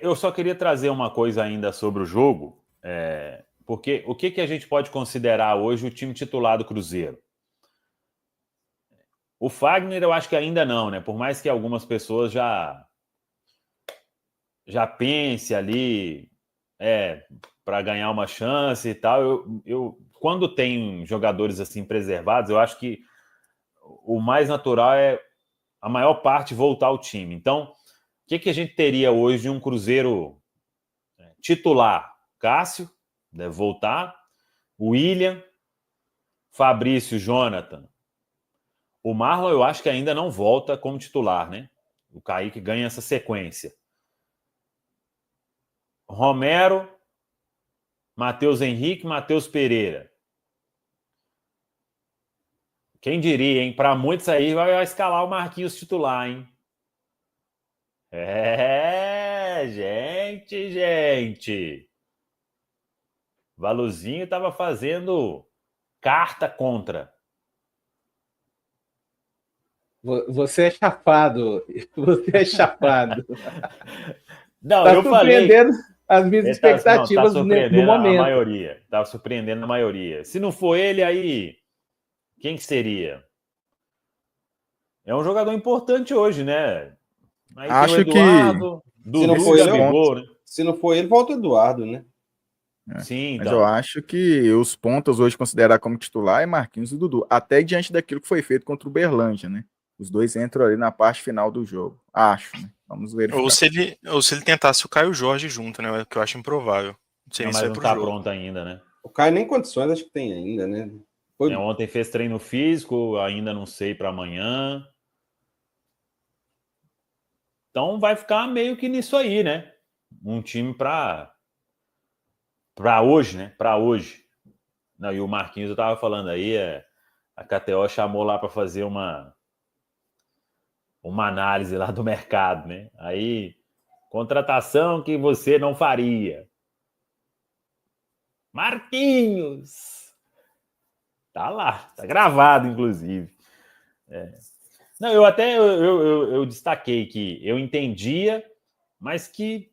Eu só queria trazer uma coisa ainda sobre o jogo, porque o que a gente pode considerar hoje o time titular do Cruzeiro? O Fagner eu acho que ainda não, né? Por mais que algumas pessoas já pense ali para ganhar uma chance e tal, quando tem jogadores assim preservados, eu acho que o mais natural é a maior parte voltar ao time. Então, o que a gente teria hoje de um Cruzeiro titular? Cássio deve voltar, William, Fabrício, Jonathan. O Marlon eu acho que ainda não volta como titular, né? O Kaique ganha essa sequência. Romero, Matheus Henrique, Matheus Pereira. Quem diria, hein? Para muitos aí vai escalar o Marquinhos titular, hein? Gente. Valuzinho estava fazendo carta contra. Você é chapado. Você é chapado. Não, eu surpreendendo falei. As minhas expectativas tá no momento. A maioria. Tá surpreendendo a maioria. Se não for ele, aí quem que seria? É um jogador importante hoje, né? Aí Acho tem o Eduardo, Dudu, Gabigol, né? Se não for ele, volta o Eduardo, né? Sim, mas então. eu acho que os pontos hoje considerar como titular é Marquinhos e Dudu, até diante daquilo que foi feito contra o Uberlândia, né? Os dois entram ali na parte final do jogo. Acho, né? Vamos ver. Ou se ele tentasse o Caio Jorge junto, né? Que eu acho improvável. Não, mas não tá pronto ainda, né? O Caio nem condições acho que tem ainda, né? Ontem fez treino físico, ainda não sei para amanhã. Então vai ficar meio que nisso aí, né? Um time para hoje, né? Para hoje. Não, e o Marquinhos, eu tava falando aí, a KTO chamou lá para fazer uma análise lá do mercado, né? Aí, contratação que você não faria. Marquinhos! Tá lá, tá gravado, inclusive. Não, eu destaquei que eu entendia, mas que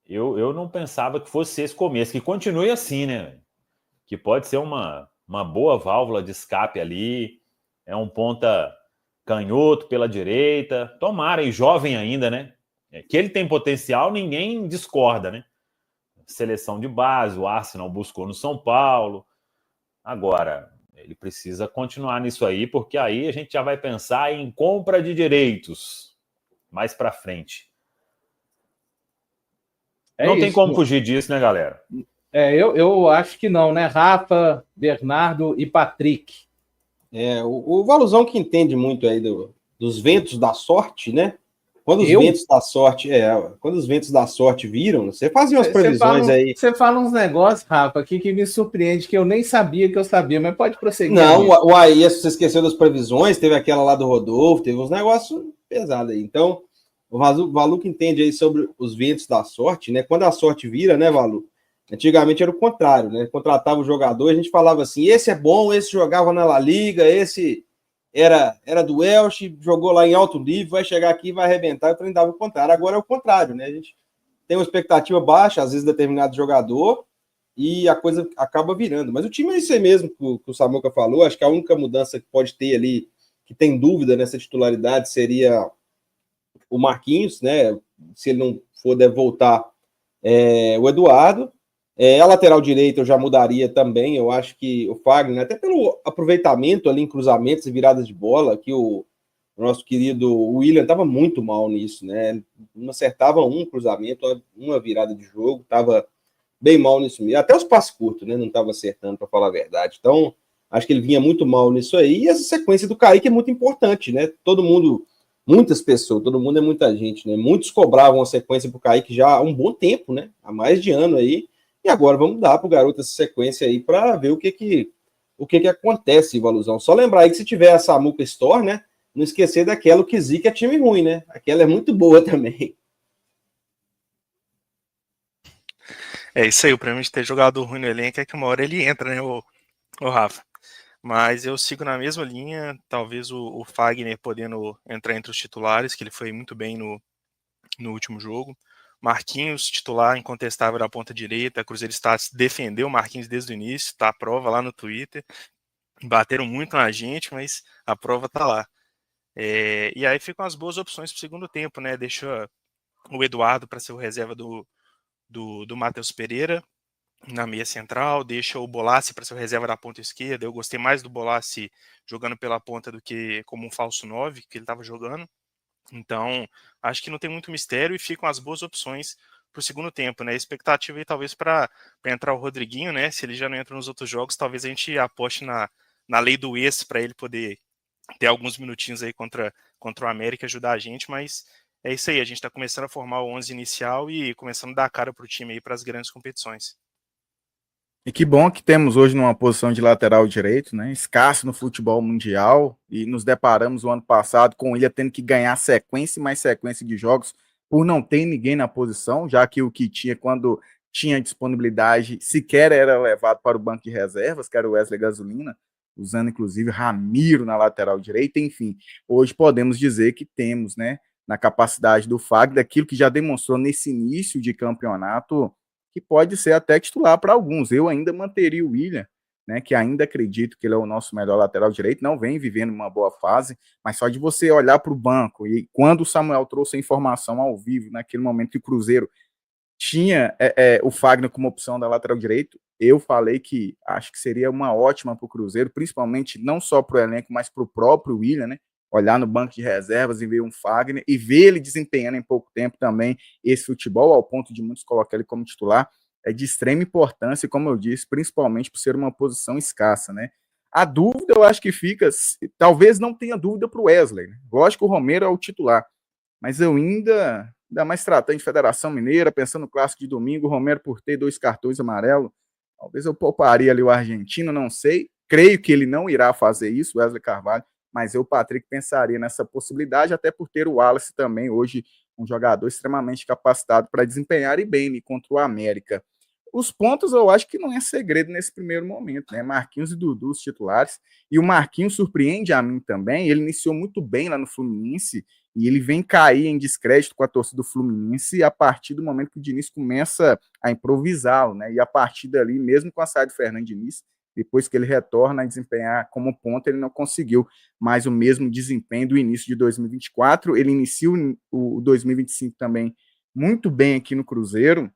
eu não pensava que fosse esse começo, que continue assim, né? Que pode ser uma boa válvula de escape ali, é um ponta canhoto pela direita, tomara, e jovem ainda, né? Que ele tem potencial, ninguém discorda, né? Seleção de base, o Arsenal buscou no São Paulo. Agora, ele precisa continuar nisso aí, porque aí a gente já vai pensar em compra de direitos mais para frente. Não tem como fugir disso, né, galera? Eu acho que não, né? Rafa, Bernardo e Patrick. O Valuzão que entende muito aí dos ventos da sorte, né? Quando os ventos da sorte viram, você fazia umas previsões aí. Você fala uns negócios, Rafa, que me surpreende, que eu nem sabia que eu sabia, mas pode prosseguir. Não, o AES, você esqueceu das previsões, teve aquela lá do Rodolfo, teve uns negócios pesados aí. Então, o Valu que entende aí sobre os ventos da sorte, né? Quando a sorte vira, né, Valu? Antigamente era o contrário, né? Contratava o jogador, a gente falava assim, esse é bom, esse jogava na La Liga, esse era do Elche, jogou lá em alto nível, vai chegar aqui e vai arrebentar, eu treinava o contrário. Agora é o contrário, né? A gente tem uma expectativa baixa, às vezes, de determinado jogador, e a coisa acaba virando. Mas o time é isso aí mesmo que o Samuca falou, acho que a única mudança que pode ter ali, que tem dúvida nessa titularidade, seria o Marquinhos, né? Se ele não for, deve voltar o Eduardo. A lateral direita eu já mudaria também, eu acho que o Fagner, até pelo aproveitamento ali em cruzamentos e viradas de bola, que o nosso querido William estava muito mal nisso, né? Não acertava um cruzamento, uma virada de jogo, estava bem mal nisso mesmo. Até os passos curtos, né? Não estava acertando, para falar a verdade. Então, acho que ele vinha muito mal nisso aí. E essa sequência do Kaique é muito importante, né? Muitas pessoas, todo mundo é muita gente, né? Muitos cobravam a sequência para o Kaique já há um bom tempo, né? Há mais de ano aí. E agora vamos dar para o garoto essa sequência aí para ver o que acontece, Valuzão. Só lembrar aí que se tiver a Samuca Store, né? Não esquecer daquela que Zica é time ruim, né? Aquela é muito boa também. É isso aí, o problema de ter jogador ruim no elenco é que uma hora ele entra, né, o Rafa? Mas eu sigo na mesma linha, talvez o Fagner podendo entrar entre os titulares, que ele foi muito bem no último jogo. Marquinhos, titular incontestável da ponta direita. A Cruzeiro Stats defendeu o Marquinhos desde o início, tá a prova lá no Twitter. Bateram muito na gente, mas a prova tá lá. E aí ficam as boas opções para o segundo tempo, né? Deixa o Eduardo para ser o reserva do Matheus Pereira na meia central, deixa o Bolassi para ser o reserva da ponta esquerda. Eu gostei mais do Bolassi jogando pela ponta do que como um falso 9 que ele estava jogando. Então, acho que não tem muito mistério e ficam as boas opções para o segundo tempo, né? A expectativa aí talvez para entrar o Rodriguinho, né? Se ele já não entra nos outros jogos, talvez a gente aposte na lei do ex para ele poder ter alguns minutinhos aí contra o América, ajudar a gente, mas é isso aí, a gente está começando a formar o 11 inicial e começando a dar a cara para o time aí para as grandes competições. E que bom que temos hoje numa posição de lateral direito, né? Escasso no futebol mundial, e nos deparamos o ano passado com ele tendo que ganhar sequência e mais sequência de jogos por não ter ninguém na posição, já que o que tinha quando tinha disponibilidade sequer era levado para o banco de reservas, que era o Wesley Gasolina, usando inclusive Ramiro na lateral direita. Enfim, hoje podemos dizer que temos, né, na capacidade do Fagner, daquilo que já demonstrou nesse início de campeonato, que pode ser até titular para alguns. Eu ainda manteria o William, né, que ainda acredito que ele é o nosso melhor lateral direito, não vem vivendo uma boa fase, mas só de você olhar para o banco, e quando o Samuel trouxe a informação ao vivo, naquele momento que o Cruzeiro tinha o Fagner como opção da lateral direito, eu falei que acho que seria uma ótima para o Cruzeiro, principalmente não só para o elenco, mas para o próprio William, né? Olhar no banco de reservas e ver um Fagner e ver ele desempenhando em pouco tempo também esse futebol, ao ponto de muitos colocar ele como titular, é de extrema importância, como eu disse, principalmente por ser uma posição escassa, né? A dúvida, eu acho que fica, talvez não tenha dúvida para o Wesley, né? Lógico que o Romero é o titular, mas eu ainda mais tratando de Federação Mineira, pensando no clássico de domingo, o Romero por ter 2 cartões amarelos, talvez eu pouparia ali o argentino, não sei, creio que ele não irá fazer isso, Wesley Carvalho, mas eu, Patrick, pensaria nessa possibilidade, até por ter o Wallace também, hoje um jogador extremamente capacitado para desempenhar e bem contra o América. Os pontos eu acho que não é segredo nesse primeiro momento, né? Marquinhos e Dudu, os titulares, e o Marquinhos surpreende a mim também, ele iniciou muito bem lá no Fluminense, e ele vem cair em descrédito com a torcida do Fluminense a partir do momento que o Diniz começa a improvisá-lo, né? E a partir dali, mesmo com a saída do Fernando Diniz, depois que ele retorna a desempenhar como ponta, ele não conseguiu mais o mesmo desempenho do início de 2024. Ele inicia o 2025 também muito bem aqui no Cruzeiro,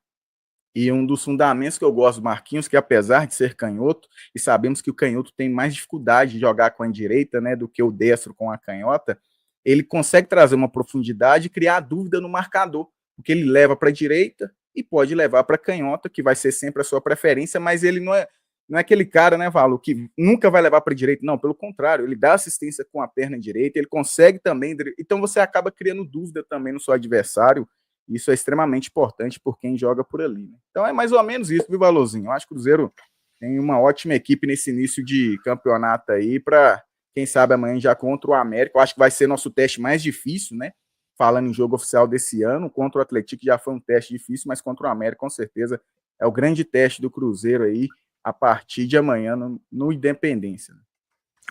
e um dos fundamentos que eu gosto do Marquinhos, que apesar de ser canhoto, e sabemos que o canhoto tem mais dificuldade de jogar com a direita, né, do que o destro com a canhota, ele consegue trazer uma profundidade e criar dúvida no marcador, porque ele leva para a direita e pode levar para a canhota, que vai ser sempre a sua preferência, mas ele não é aquele cara, né, Valo, que nunca vai levar para a direita, não, pelo contrário, ele dá assistência com a perna direita, ele consegue também, então você acaba criando dúvida também no seu adversário. Isso é extremamente importante por quem joga por ali, né? Então é mais ou menos isso, viu, Valorzinho? Eu acho que o Cruzeiro tem uma ótima equipe nesse início de campeonato aí, para quem sabe amanhã já contra o América. Eu acho que vai ser nosso teste mais difícil, né? Falando em jogo oficial desse ano, contra o Atlético já foi um teste difícil, mas contra o América, com certeza, é o grande teste do Cruzeiro aí, a partir de amanhã no Independência.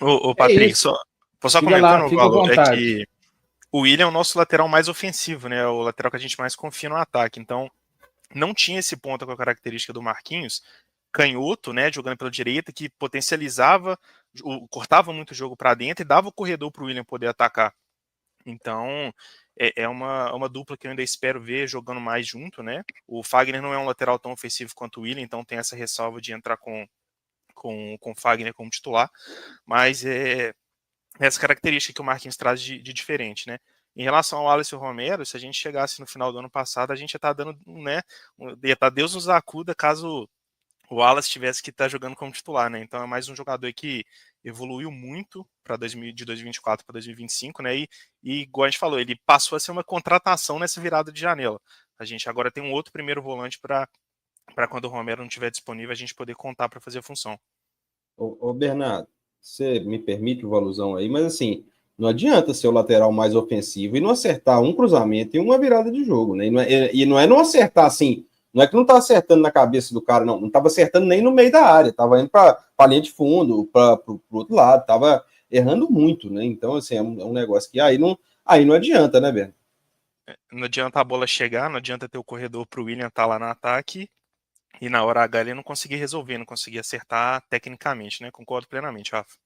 Ô Patrick, só comentando o valor, é que o William é o nosso lateral mais ofensivo, né? O lateral que a gente mais confia no ataque. Então, não tinha esse ponto com a característica do Marquinhos, canhoto, né? Jogando pela direita, que potencializava, cortava muito o jogo para dentro e dava o corredor para o William poder atacar. Então, é uma dupla que eu ainda espero ver jogando mais junto, né? O Fagner não é um lateral tão ofensivo quanto o William, então tem essa ressalva de entrar com o Fagner como titular, mas essa característica que o Marquinhos traz de diferente, né? Em relação ao Wallace e o Romero, se a gente chegasse no final do ano passado, a gente ia estar dando, né? Ia estar Deus nos acuda caso o Wallace tivesse que estar jogando como titular, né? Então é mais um jogador que evoluiu muito para de 2024 para 2025, né? E igual a gente falou, ele passou a ser uma contratação nessa virada de janela. A gente agora tem um outro primeiro volante para quando o Romero não estiver disponível, a gente poder contar para fazer a função. Ô Bernardo, você me permite o Valuzão aí, mas assim, não adianta ser o lateral mais ofensivo e não acertar um cruzamento e uma virada de jogo, né? E não é não acertar assim, não é que não tá acertando na cabeça do cara, não tava acertando nem no meio da área, tava indo para a linha de fundo, para o outro lado, tava errando muito, né? Então, assim, é um negócio que aí não adianta, né, Bernardo? Não adianta a bola chegar, não adianta ter o corredor para o William estar lá no ataque e na hora H ele não conseguir resolver, não conseguir acertar tecnicamente, né? Concordo plenamente, Rafa.